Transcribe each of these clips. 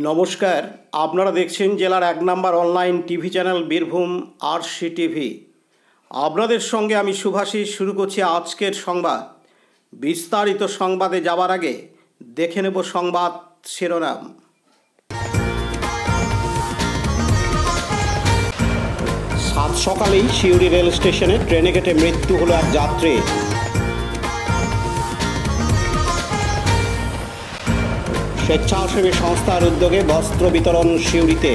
নমস্কার, আপনারা দেখছেন জেলার ১ নম্বর online TV channel Birbhum RC TV. আপনাদের সঙ্গে আমি শুভাশিস। শুরু করছি আজকের সংবাদ। বিস্তারিত সংবাদে যাওয়ার আগে দেখে নেব সংবাদ শিরোনাম। সাত সকালেই সিউড়ি রেল স্টেশনে ট্রেনে কেটে মৃত্যু হলো এক যাত্রীর। স্বেচ্ছাসেবী সংস্থার উদ্যোগে বস্ত্র বিতরণ সিউড়িতে।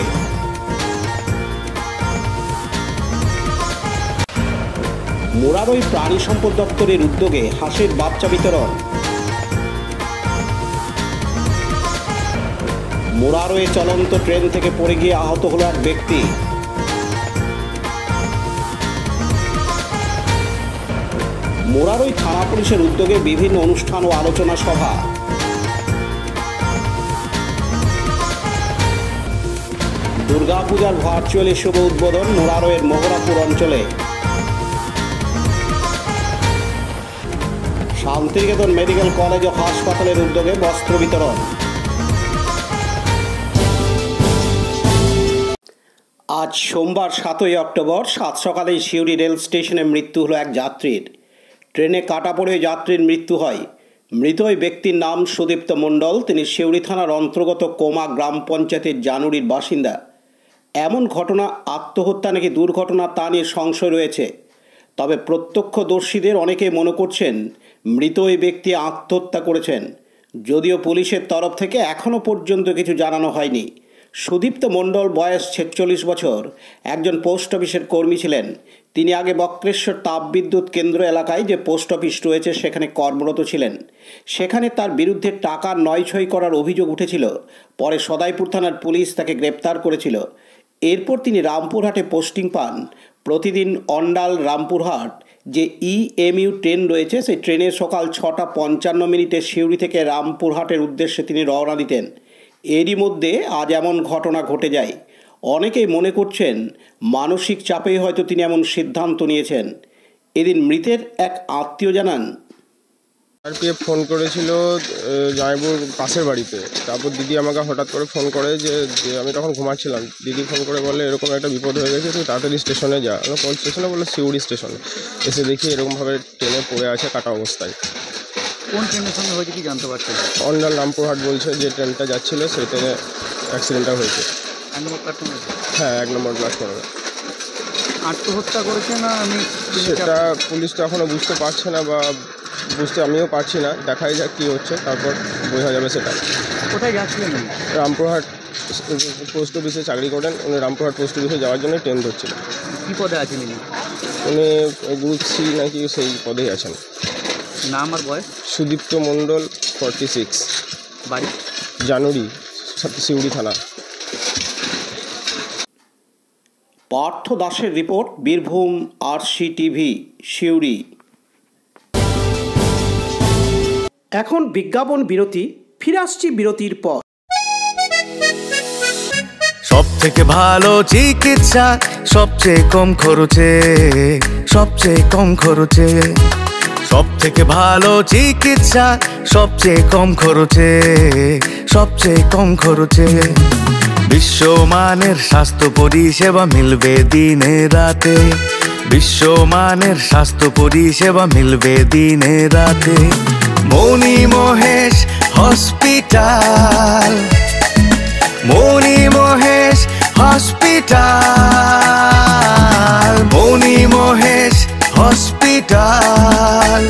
মুরারই প্রাণী সম্পদ দপ্তরের উদ্যোগে হাঁসের বাচ্চা বিতরণ। মুরারই চলন্ত ট্রেন থেকে পড়ে গিয়ে আহত হলো এক ব্যক্তি। মুরারই থানা পুলিশের উদ্যোগে বিভিন্ন অনুষ্ঠান ও আলোচনা সভা। দুর্গাপূজার ভার্চুয়ালি শুভ উদ্বোধন মুরারইয়ের মোহরাপুর অঞ্চলে। শান্তিনিকেতন মেডিকেল কলেজ ও হাসপাতালের উদ্যোগে বস্ত্র বিতরণ। আজ সোমবার ৭ই অক্টোবর সাত সকালেই সিউড়ি রেল স্টেশনে মৃত্যু হলো এক যাত্রীর। ট্রেনে কাটা পড়ে যাত্রীর মৃত্যু হয়। মৃত ওই ব্যক্তির নাম সুদীপ্ত মণ্ডল। তিনি সিউড়ি থানার অন্তর্গত কোমা গ্রাম পঞ্চায়েতের জানুরির বাসিন্দা। এমন ঘটনা আত্মহত্যা নাকি দুর্ঘটনা তা নিয়ে সংশয় রয়েছে। তবে প্রত্যক্ষদর্শীদের অনেকে মনে করছেন মৃত ওই ব্যক্তি আত্মহত্যা করেছেন, যদিও পুলিশের তরফ থেকে এখনও পর্যন্ত কিছু জানানো হয়নি। সুদীপ্ত মণ্ডল বয়স ৪৬ বছর, একজন পোস্ট অফিসের কর্মী ছিলেন। তিনি আগে বক্রেশ্বর তাপবিদ্যুৎ কেন্দ্র এলাকায় যে পোস্ট অফিস রয়েছে সেখানে কর্মরত ছিলেন। সেখানে তার বিরুদ্ধে টাকা নয়ছয় করার অভিযোগ উঠেছিল। পরে সদাইপুর থানার পুলিশ তাকে গ্রেপ্তার করেছিল। এরপর তিনি রামপুরহাটে পোস্টিং পান। প্রতিদিন অন্ডাল রামপুরহাট যে ইএমইউ ট্রেন রয়েছে সেই ট্রেনে সকাল ৬টা ৫৫ সিউড়ি থেকে রামপুরহাটের উদ্দেশ্যে তিনি রওনা দিতেন। এরই মধ্যে আজ এমন ঘটনা ঘটে যায়। অনেকেই মনে করছেন মানসিক চাপেই হয়তো তিনি এমন সিদ্ধান্ত নিয়েছেন। এদিন মৃতের এক আত্মীয় জানান, আরপিএফ ফোন করেছিল জয়পুর পাশের বাড়িতে। তারপর দিদি আমাকে হঠাৎ করে ফোন করে যে আমি তখন ঘুমাচ্ছিলাম। দিদি ফোন করে বলে এরকম একটা বিপদ হয়ে গেছে, তুই তাড়াতাড়ি স্টেশনে যা। আমি কোন স্টেশনে বলে সিউড়ি স্টেশনে। এসে দেখি এরকমভাবে ট্রেনে পড়ে আছে কাটা অবস্থায়। কোন ট্রেনের সঙ্গে হয়েছে কি জানতে পারছেন? অন্ডাল রামপুরহাট বলছে যে ট্রেনটা যাচ্ছিলো সেই ট্রেনে অ্যাক্সিডেন্টটা হয়েছে। ১ নম্বর প্ল্যাটফর্মে? হ্যাঁ, ১ নম্বর প্ল্যাটফর্মে। আত্মহত্যা করেছে না আমি সেটা পুলিশ তো এখনও বুঝতে পারছে না, বা বুঝতে আমিও পারছি না। দেখাই যাক কী হচ্ছে, তারপর বোঝা যাবে সেটা। কোথায় যাচ্ছিলেন? রামপুরহাট পোস্ট অফিসে চাকরি করেন উনি। রামপুরহাট পোস্ট অফিসে যাওয়ার জন্য ট্রেন ধরছিলেন। কী পদে আছেন উনি? উনি গ্রুপ সি নাকি সেই পদেই আছেন। নাম আর বয়স? সুদীপ্ত মণ্ডল, 46, বাড়ি জানুরি, সিউড়ি থানা। পার্থ দাসের report, Birbhum RC TV, Suri. এখন বিজ্ঞাপন বিরতি, ফিরে আসছি বিরতির পর। সব থেকে ভালো চিকিৎসা সবচেয়ে কম খরচে, সবচেয়ে কম খরচে। সব থেকে ভালো চিকিৎসা সবচেয়ে কম খরচে, সবচেয়ে কম খরচে। বিশ্বমানের স্বাস্থ্য পরিষেবা মিলবে দিনে রাতে। বিশ্বমানের স্বাস্থ্য পরিষেবা মিলবে দিনে রাতে। মণি মহেশ হসপিটাল, মণি মহেশ হসপিটাল, মণি মহেশ হসপিটাল,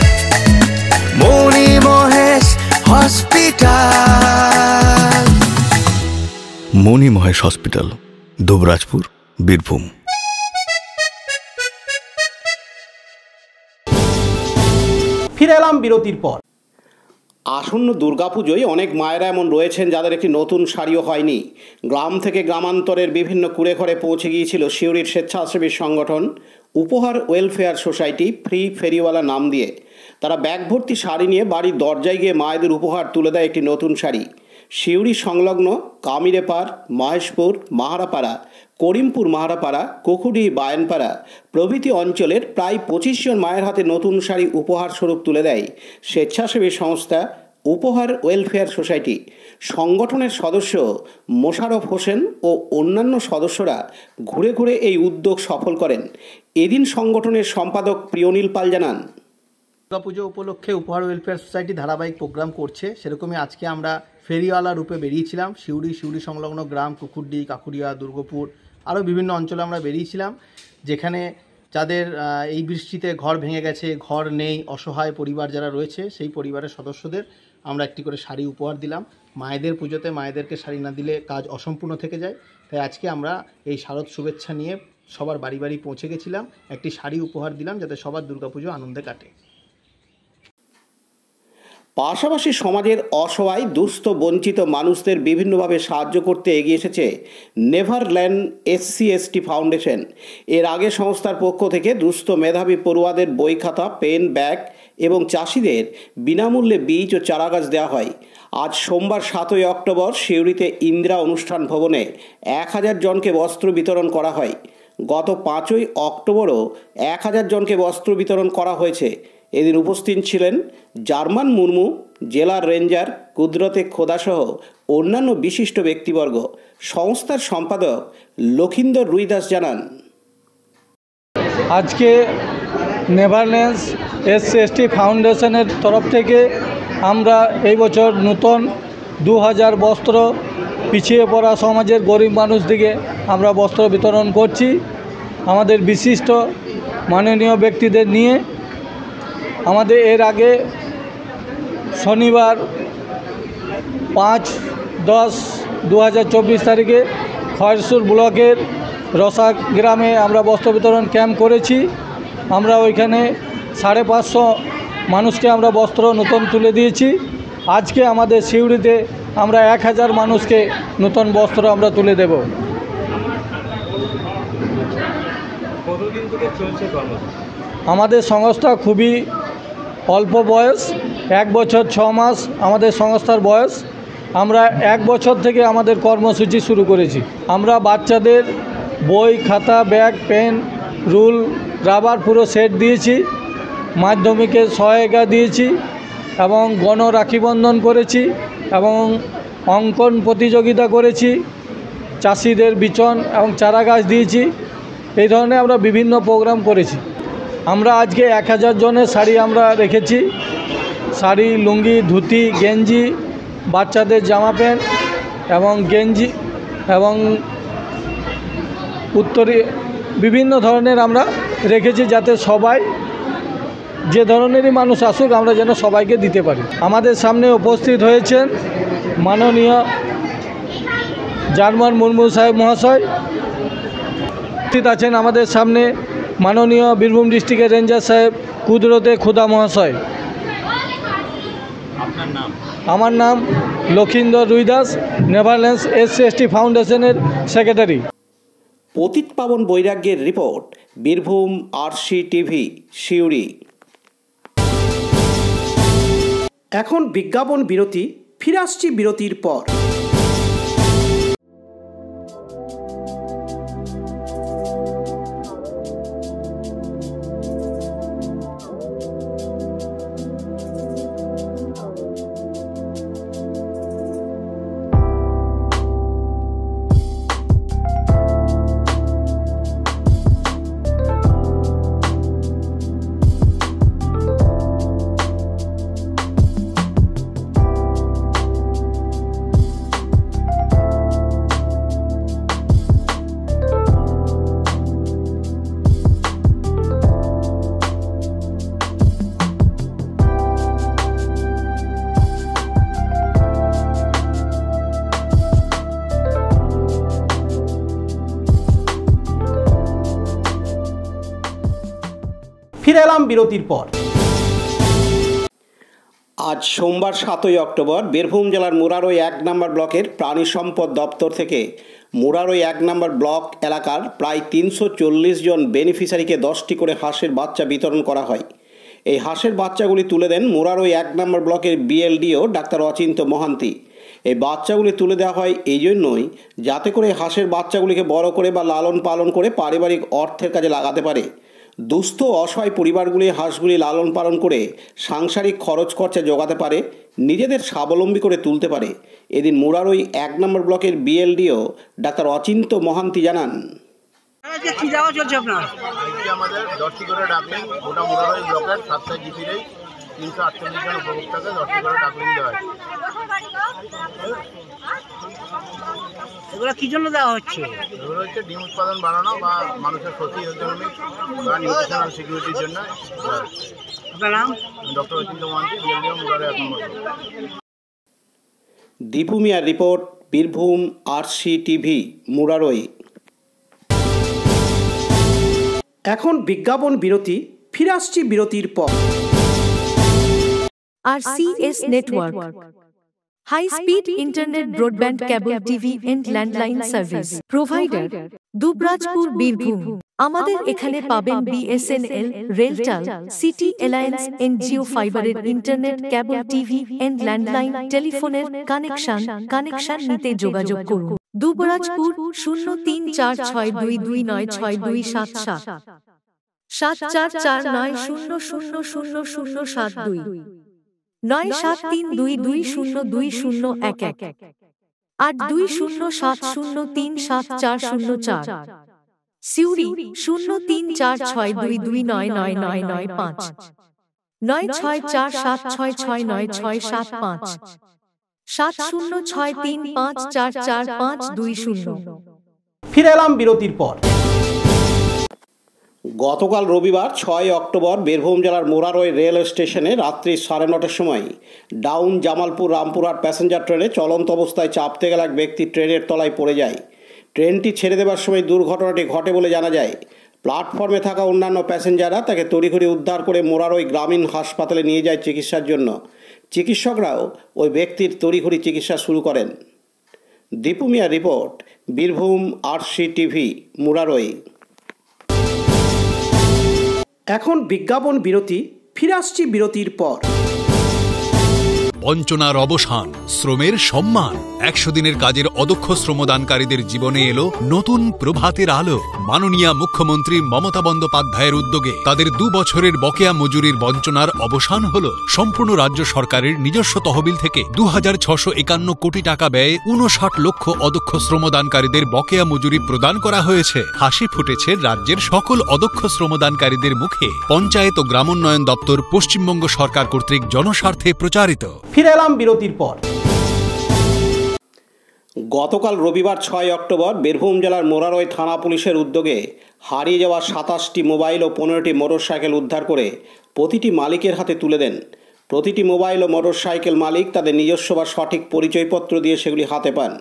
মণি মহেশ হসপিটাল। মণি মহেশ হসপিটাল, দুবরাজপুর, বীরভূম। ফিরে এলাম বিরতির পর। আসন্ন দুর্গাপুজোয় অনেক মায়েরা এমন রয়েছেন যাদের একটি নতুন শাড়িও হয়নি। গ্রাম থেকে গ্রামান্তরের বিভিন্ন কুড়ে ঘরে পৌঁছে গিয়েছিল সিউড়ির স্বেচ্ছাসেবী সংগঠন উপহার ওয়েলফেয়ার সোসাইটি ফ্রি ফেরিওয়ালা নাম দিয়ে। তারা ব্যাগ ভর্তি শাড়ি নিয়ে বাড়ির দরজায় গিয়ে মায়েদের উপহার তুলে দেয় একটি নতুন শাড়ি। সিউড়ি সংলগ্ন কামিরেপাড়, মহেশপুর, মাহারাপাড়া, করিমপুর মাহারাপাড়া, কুকুডি, বায়নপাড়া প্রভৃতি অঞ্চলের প্রায় 25 জন মায়ের হাতে নতুন শাড়ি উপহার স্বরূপ তুলে দেয় স্বেচ্ছাসেবী সংস্থা উপহার ওয়েলফেয়ার সোসাইটি সংগঠনের সদস্য মোশাররফ হোসেন ও অন্যান্য সদস্যরা ঘুরে ঘুরে এই উদ্যোগ সফল করেন। এদিন সংগঠনের সম্পাদক প্রিয়নীল পাল জানান, দুর্গাপুজো উপলক্ষে উপহার ওয়েলফেয়ার সোসাইটি ধারাবাহিক প্রোগ্রাম করছে, সেরকমই আজকে আমরা ফেরিওয়ালা রূপে বেরিয়েছিলাম। শিউড়ি সংলগ্ন গ্রাম কুকুরডি, কাকুরিয়া, দুর্গাপুর আরও বিভিন্ন অঞ্চলে আমরা বেরিয়েছিলাম, যেখানে যাদের এই বৃষ্টিতে ঘর ভেঙে গেছে, ঘর নেই, অসহায় পরিবার যারা রয়েছে, সেই পরিবারের সদস্যদের আমরা একটি করে শাড়ি উপহার দিলাম। মায়েদের পুজোতে মায়েদেরকে শাড়ি না দিলে কাজ অসম্পূর্ণ থেকে যায়, তাই আজকে আমরা এই শারদ শুভেচ্ছা নিয়ে সবার বাড়ি বাড়ি পৌঁছে গেছিলাম, একটি শাড়ি উপহার দিলাম যাতে সবার দুর্গাপুজো আনন্দে কাটে। পাশাপাশি সমাজের অসহায় দুস্থ বঞ্চিত মানুষদের বিভিন্নভাবে সাহায্য করতে এগিয়ে এসেছে নেভারল্যান্ড SC/ST ফাউন্ডেশন। এর আগে সংস্থার পক্ষ থেকে দুস্থ মেধাবী পড়ুয়াদের বই খাতা, পেন, ব্যাগ এবং চাষিদের বিনামূল্যে বীজ ও চারাগাছ দেওয়া হয়। আজ সোমবার 7ই অক্টোবর সিউড়িতে ইন্দিরা অনুষ্ঠান ভবনে 1000 জনকে বস্ত্র বিতরণ করা হয়। গত 5ই অক্টোবরও 1000 জনকে বস্ত্র বিতরণ করা হয়েছে। এদিন উপস্থিত ছিলেন জার্মান মুর্মু, জেলার রেঞ্জার কুদরতে খোদাসহ অন্যান্য বিশিষ্ট ব্যক্তিবর্গ। সংস্থার সম্পাদক লখিন্দর রুইদাস জানান, আজকে নেভারল্যান্ড SC/ST ফাউন্ডেশনের তরফ থেকে আমরা এই বছর নতুন 2000 বস্ত্র পিছিয়ে পড়া সমাজের গরিব মানুষদিকে আমরা বস্ত্র বিতরণ করছি। আমাদের বিশিষ্ট মাননীয় ব্যক্তিদের নিয়ে আমাদের এর আগে শনিবার 5-10-2024 তারিখে খয়েরসুর ব্লকের রসা গ্রামে আমরা বস্ত্র বিতরণ ক্যাম্প করেছি। আমরা ওইখানে 550 মানুষকে আমরা বস্ত্র নতুন তুলে দিয়েছি। আজকে আমাদের সিউড়িতে আমরা 1000 মানুষকে নতুন বস্ত্র আমরা তুলে দেব। কতদিন থেকে চলছে আমাদের সংস্থা খুবই অল্প বয়স, 1 বছর 6 মাস আমাদের সংস্থার বয়স। আমরা 1 বছর থেকে আমাদের কর্মসূচি শুরু করেছি। আমরা বাচ্চাদের বই, খাতা, ব্যাগ, পেন, রুল, রাবার পুরো সেট দিয়েছি। মাধ্যমিকের সহায়িকা দিয়েছি এবং গণ রাখিবন্ধন করেছি এবং অঙ্কন প্রতিযোগিতা করেছি। চাষিদের বিচন এবং চারা গাছ দিয়েছি। এই ধরনের আমরা বিভিন্ন প্রোগ্রাম করেছি। আমরা আজকে 1000 জনের শাড়ি আমরা রেখেছি। শাড়ি, লুঙ্গি, ধুতি, গেঞ্জি, বাচ্চাদের জামা প্যান্ট এবং গেঞ্জি এবং উত্তরি বিভিন্ন ধরনের আমরা রেখেছি, যাতে সবাই যে ধরনেরই মানুষ আসুক আমরা যেন সবাইকে দিতে পারি। আমাদের সামনে উপস্থিত হয়েছেন মাননীয় জার্মান মুর্মু সাহেব মহাশয়। উপস্থিত আছেন আমাদের সামনে মাননীয় বীরভূম ডিস্ট্রিক্টের রেঞ্জার সাহেব কুদরতে খোদা মহাশয়। আপনার নাম? আমার নাম লখিন্দর রুইদাস, নেভারল্যান্ড SC/ST ফাউন্ডেশনের সেক্রেটারি। পতিত পাবন বৈরাগ্যের রিপোর্ট, বীরভূম RCTV সিউড়ি। এখন বিজ্ঞাপন বিরতি, ফিরে আসছি বিরতির পর। ফিরে এলাম বিরতির পর। আজ সোমবার 7ই অক্টোবর বীরভূম জেলার মুরারই 1 নম্বর ব্লকের প্রাণী সম্পদ দপ্তর থেকে মুরারই 1 নম্বর ব্লক এলাকার প্রায় 340 জন বেনিফিশিয়ারিকে 10টি করে হাঁসের বাচ্চা বিতরণ করা হয়। এই হাঁসের বাচ্চাগুলি তুলে দেন মুরারই 1 নম্বর ব্লকের BLDO ডাক্তার অচিন্ত মহান্তি। এই বাচ্চাগুলি তুলে দেওয়া হয় এই জন্যই যাতে করে হাঁসের বাচ্চাগুলিকে বড় করে বা লালন পালন করে পারিবারিক অর্থের কাজে লাগাতে পারে। দুস্থ অসহায় পরিবারগুলি হাঁসগুলি লালন পালন করে সাংসারিক খরচ খরচা জোগাতে পারে, নিজেদের স্বাবলম্বী করে তুলতে পারে। এদিন মুরারই 1 নম্বর ব্লকের বিএলডিও ডাক্তার অচিন্ত মহান্তি জানান, কি দেওয়া চলছে আপনার? আজকে আমাদের 10টি করে ডাকলিং গোটা মুরারই ব্লকের 7টা জিপির 348 জন উপভোক্তাকে 10টি করে ডাকলিং দেওয়া হয়। এগুলো কি জন্য দেওয়া হচ্ছে? এগুলো হচ্ছে ডিম উৎপাদন বাড়ানো বা মানুষের ক্ষতি ইকোনমিক বা নিউট্রিশনাল সিকিউরিটির জন্য। আপনার নাম? ডক্টর অচিন্ত মহান্তি, বিএলডিও মুরারই 1 নম্বর। দীপু মিয়ার রিপোর্ট, বীরভূম RCTV মুরারই। এখন বিজ্ঞাপন বিরতি, ফিরে আসছি বিরতির পর। RCS Network, high speed internet, broadband, cable TV and landline service provider, Dubrajpur, Birbhum. আমাদের এখানে পাবেন BSNL, RailTel, city alliance, NGO ফাইবারের ইন্টারনেট, কেবল টিভি এন্ড ল্যান্ডলাইন টেলিফোনের কানেকশন নিতে যোগাযোগ করুন। দুবরাজপুর 0346229627 7449000072 9732202011 8207037404। সিউড়ি 034622999995 9647669665 7063544520। ফিরে এলাম বিরতির পর। গতকাল রবিবার 6 অক্টোবর বীরভূম জেলার মুরারই রেল স্টেশনে রাত্রি 9:30টার সময় ডাউন জামালপুর রামপুরহাট প্যাসেঞ্জার ট্রেনে চলন্ত অবস্থায় চাপতে গেলে এক ব্যক্তি ট্রেনের তলায় পড়ে যায়। ট্রেনটি ছেড়ে দেওয়ার সময় দুর্ঘটনাটি ঘটে বলে জানা যায়। প্ল্যাটফর্মে থাকা অন্যান্য প্যাসেঞ্জাররা তাকে তড়িঘড়ি উদ্ধার করে মুরারই গ্রামীণ হাসপাতালে নিয়ে যায় চিকিৎসার জন্য। চিকিৎসকরাও ওই ব্যক্তির তড়িঘড়ি চিকিৎসা শুরু করেন। দীপু মিয়ার রিপোর্ট, বীরভূম RCTV মুরারই। এখন বিজ্ঞাপন বিরতি, ফিরে আসছি বিরতির পর। বঞ্চনার অবসান, শ্রমের সম্মান। 100 দিনের কাজের অদক্ষ শ্রমদানকারীদের জীবনে এলো নতুন প্রভাতের আলো। মাননীয় মুখ্যমন্ত্রী মমতা বন্দ্যোপাধ্যায়ের উদ্যোগে তাদের 2 বছরের বকেয়া মজুরির বঞ্চনার অবসান হলো। সম্পূর্ণ রাজ্য সরকারের নিজস্ব তহবিল থেকে 2651 কোটি টাকা ব্যয়ে 59 লক্ষ অদক্ষ শ্রমদানকারীদের বকেয়া মজুরি প্রদান করা হয়েছে। হাসি ফুটেছে রাজ্যের সকল অদক্ষ শ্রমদানকারীদের মুখে। পঞ্চায়েত ও গ্রামোন্নয়ন দপ্তর পশ্চিমবঙ্গ সরকার কর্তৃক জনস্বার্থে প্রচারিত। ফিরে এলাম বিরতির পর। গতকাল রবিবার 6 অক্টোবর বীরভূম জেলার মুরারই থানা পুলিশের উদ্যোগে হারিয়ে যাওয়া 27টি মোবাইল ও 15টি মোটরসাইকেল উদ্ধার করে প্রতিটি মালিকের হাতে তুলে দেন। প্রতিটি মোবাইল ও মোটরসাইকেল মালিক তাদের নিজস্ব বা সঠিক পরিচয়পত্র দিয়ে সেগুলি হাতে পান।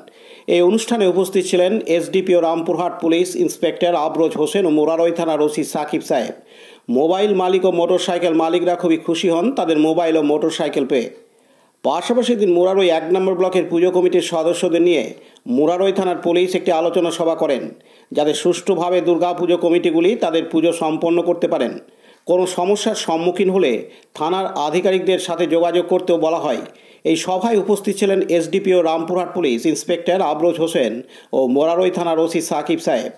এই অনুষ্ঠানে উপস্থিত ছিলেন SDPO Rampurhat police inspector Abroj Hossain ও মুরারই থানার ওসি সাকিব সাহেব। মোবাইল মালিক ও মোটরসাইকেল মালিকরা খুবই খুশি হন তাদের মোবাইল ও মোটরসাইকেল পেয়ে। পাশাপাশি দিন মুরারই 1 নম্বর ব্লকের পুজো কমিটির সদস্যদের নিয়ে মুরারই থানার পুলিশ একটি আলোচনা সভা করেন, যাতে সুষ্ঠুভাবে দুর্গাপুজো কমিটিগুলি তাদের পুজো সম্পন্ন করতে পারেন। কোনো সমস্যার সম্মুখীন হলে থানার আধিকারিকদের সাথে যোগাযোগ করতেও বলা হয়। এই সভায় উপস্থিত ছিলেন SDPO Rampurhat police inspector Abroj Hossain ও মুরারই থানার ওসি সাকিব সাহেব।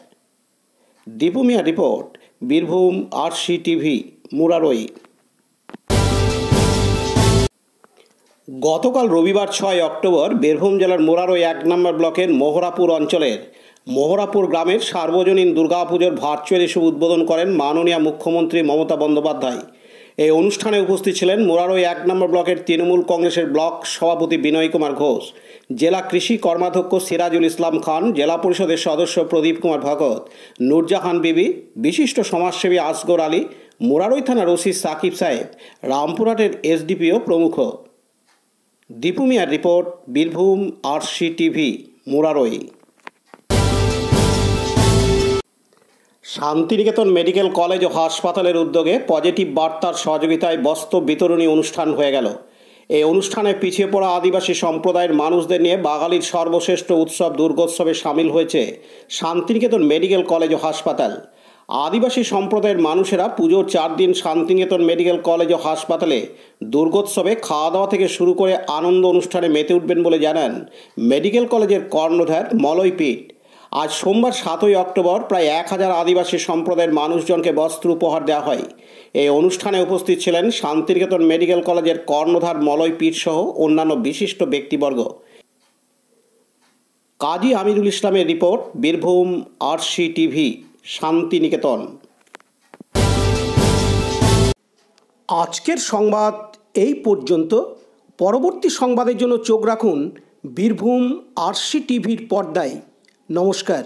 Dipu Mia report, Birbhum RCTV Murarai. গতকাল রবিবার 6 অক্টোবর বীরভূম জেলার মুরারই 1 নম্বর ব্লকের মোহরাপুর অঞ্চলের মোহরাপুর গ্রামের সার্বজনীন দুর্গাপুজোর ভার্চুয়ালি শুভ উদ্বোধন করেন মাননীয় মুখ্যমন্ত্রী মমতা বন্দ্যোপাধ্যায়। এই অনুষ্ঠানে উপস্থিত ছিলেন মুরারই 1 নম্বর ব্লকের তৃণমূল কংগ্রেসের ব্লক সভাপতি বিনয় কুমার ঘোষ, জেলা কৃষি কর্মাধ্যক্ষ সিরাজুল ইসলাম খান, জেলা পরিষদের সদস্য প্রদীপ কুমার ভগত, নূরজাহান বিবি, বিশিষ্ট সমাজসেবী আসগর আলী, মুরারই থানার ওসি সাকিব সাহেব, রামপুরহাটের SDPO প্রমুখ। দীপু মিয়ার report, Birbhum RCTV Murarai. Santiniketan medical college ও হাসপাতালের উদ্যোগে পজিটিভ বার্তার সহযোগিতায় বস্ত্র বিতরণী অনুষ্ঠান হয়ে গেল। এই অনুষ্ঠানে পিছিয়ে পড়া আদিবাসী সম্প্রদায়ের মানুষদের নিয়ে বাঙালির সর্বশ্রেষ্ঠ উৎসব দুর্গোৎসবে সামিল হয়েছে শান্তিনিকেতন মেডিকেল কলেজ ও হাসপাতাল। আদিবাসী সম্প্রদায়ের মানুষেরা পুজোর 4 দিন শান্তিনিকেতন মেডিকেল কলেজ ও হাসপাতালে দুর্গোৎসবে খাওয়া দাওয়া থেকে শুরু করে আনন্দ অনুষ্ঠানে মেতে উঠবেন বলে জানান মেডিকেল কলেজের কর্ণধার মলয় পিট। আজ সোমবার 7ই অক্টোবর প্রায় 1000 আদিবাসী সম্প্রদায়ের মানুষজনকে বস্ত্র উপহার দেওয়া হয়। এই অনুষ্ঠানে উপস্থিত ছিলেন শান্তিনিকেতন মেডিকেল কলেজের কর্ণধার মলয় পীর সহ অন্যান্য বিশিষ্ট ব্যক্তিবর্গ। কাজী আমিরুল ইসলামের report, Birbhum RC TV, Santiniketan. আজকের সংবাদ এই পর্যন্ত। পরবর্তী সংবাদের জন্য চোখ রাখুন বীরভূম আরসি টিভির পর্দায়। নমস্কার।